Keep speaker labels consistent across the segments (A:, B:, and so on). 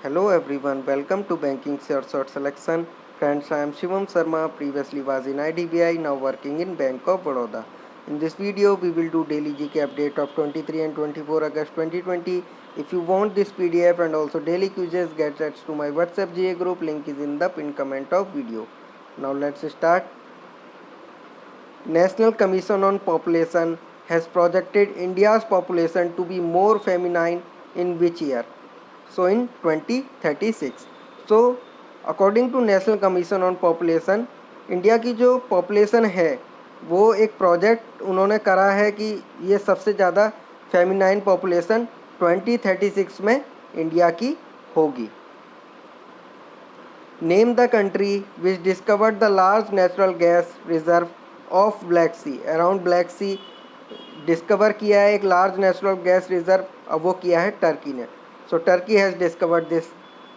A: Hello everyone, welcome to Banking Short Selection. Friends, I am Shivam Sharma, previously was in IDBI, now working in Bank of Baroda. In this video, we will do daily GK update of 23 and 24 August 2020. If you want this PDF and also daily quizzes, get access to my WhatsApp GA group, link is in the pinned comment of video. Now let's start. National Commission on Population has projected India's population to be more feminine in which year? So in 2036. So according to National Commission on Population, India की जो population है वो एक project उन्होंने करा है कि ये सबसे ज़्यादा फेमिनाइन पॉपुलेशन 2036 में इंडिया की होगी. Name the country which discovered the large natural gas reserve of Black Sea. Around Black Sea discover किया है एक लार्ज नेचुरल गैस रिजर्व, अब वो किया है टर्की ने. So Turkey has discovered this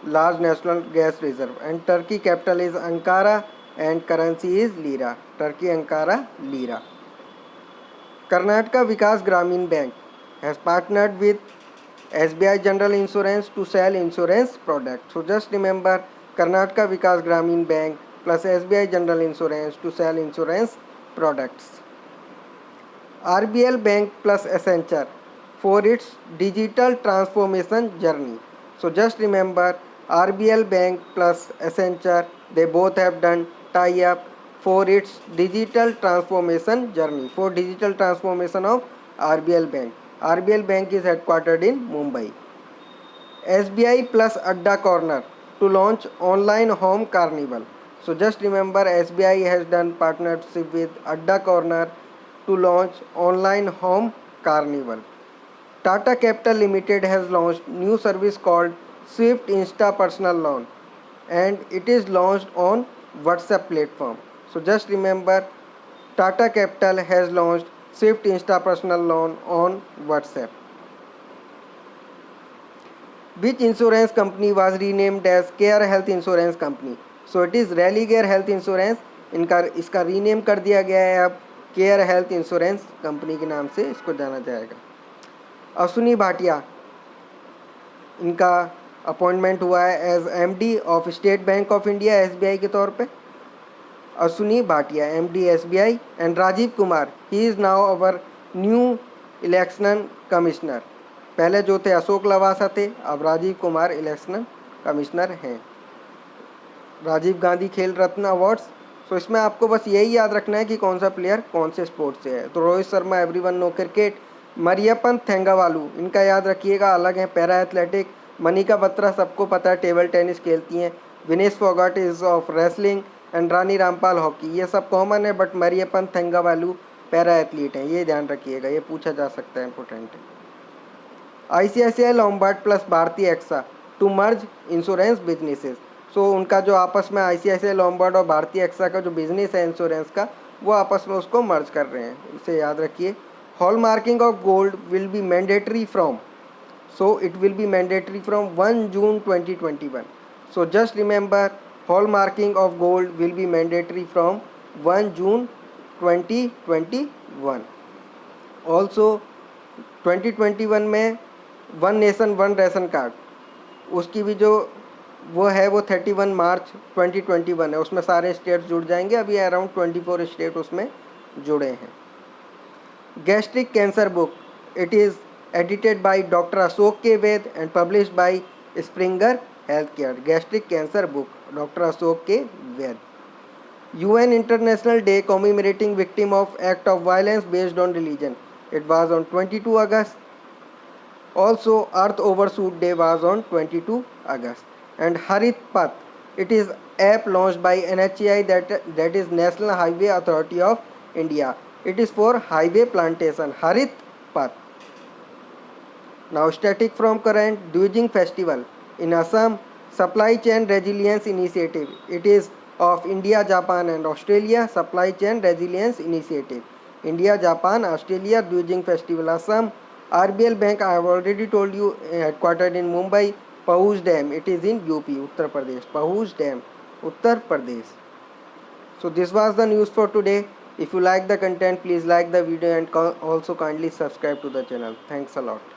A: large natural gas reserve and Turkey capital is Ankara and currency is lira. Turkey Ankara lira. Karnataka Vikas Gramin Bank has partnered with SBI General Insurance to sell insurance products. So just remember Karnataka Vikas Gramin Bank plus SBI General Insurance to sell insurance products. RBL Bank plus Accenture for its digital transformation journey. So just remember RBL Bank plus Accenture, they both have done tie-up for its digital transformation journey, for digital transformation of RBL Bank. RBL Bank is headquartered in Mumbai. SBI plus Adda Corner to launch online home carnival. So just remember SBI has done partnership with Adda Corner to launch online home carnival. Tata Capital Limited has launched new service called Swift Insta Personal Loan and it is launched on WhatsApp platform. So just remember Tata Capital has launched Swift Insta Personal Loan on WhatsApp. Which insurance company was renamed as Care Health Insurance Company? So it is Religare Health Insurance. इसका rename कर दिया गया है, अब care health insurance company के नाम से इसको जाना जाएगा. अश्विनी भाटिया इनका अपॉइंटमेंट हुआ है as MD of State Bank of India SBI के तौर पे. Ashwini Bhatia MD SBI and Rajiv Kumar he is now our new election commissioner. पहले जो थे अशोक लवासा थे, अब राजीव कुमार इलेक्शन कमिश्नर हैं. राजीव गांधी खेल रत्न अवार्ड्स. सो इसमें आपको बस यही याद रखना है कि कौन सा प्लेयर कौन से स्पोर्ट से है. तो Rohit Sharma everyone know cricket. Mariyappan Thangavelu इनका याद रखिएगा, अलग हैं पैरा एथलेटिक. मनिका बत्रा सबको पता है टेबल टेनिस खेलती हैं. Vinesh Phogat is of wrestling and Rani Rampal hockey. ये सब कॉमन है बट मरियप्पन थेंगावालू पैरा एथलीट हैं, ये ध्यान रखिएगा, ये पूछा जा सकता है, इंपॉर्टेंट है. ICICI Lombard plus Bharatiya AXA to merge insurance businesses. So उनका जो आपस में ICICI लॉम्बार्ड और भारतीय एक्सा का जो बिजनेस है इंश्योरेंस का, वो आपस में उसको मर्ज कर रहे हैं, इसे याद रखिए. Hallmarking of gold will be mandatory from, so it will be mandatory from 1 June 2021. So just remember hallmarking of gold will be mandatory from 1 June 2021. Also 2021 में one nation one ration card, उसकी भी जो वो है वो 31 मार्च 2021 है, उसमें सारे स्टेट्स जुड़ जाएंगे. अभी अराउंड 24 स्टेट उसमें जुड़े हैं. Gastric Cancer book, it is edited by Dr. Ashok K. Ved and published by Springer Healthcare. Gastric Cancer book, Dr. Ashok K. Ved. UN International Day commemorating victim of act of violence based on religion. It was on 22 August. Also Earth Overshoot Day was on 22 August. And Harit Path, it is app launched by NHAI, that is National Highway Authority of India. It is for highway plantation. Harit Path. Now static from current. Duijing festival in Assam, supply chain resilience initiative. It is of India, Japan and Australia. Supply chain resilience initiative. India, Japan, Australia. Duijing festival Assam. RBL Bank, I have already told you, headquartered in Mumbai. Pahuj Dam, it is in UP, Uttar Pradesh. Pahuj Dam, Uttar Pradesh. So this was the news for today. If you like the content, please like the video and also kindly subscribe to the channel. Thanks a lot.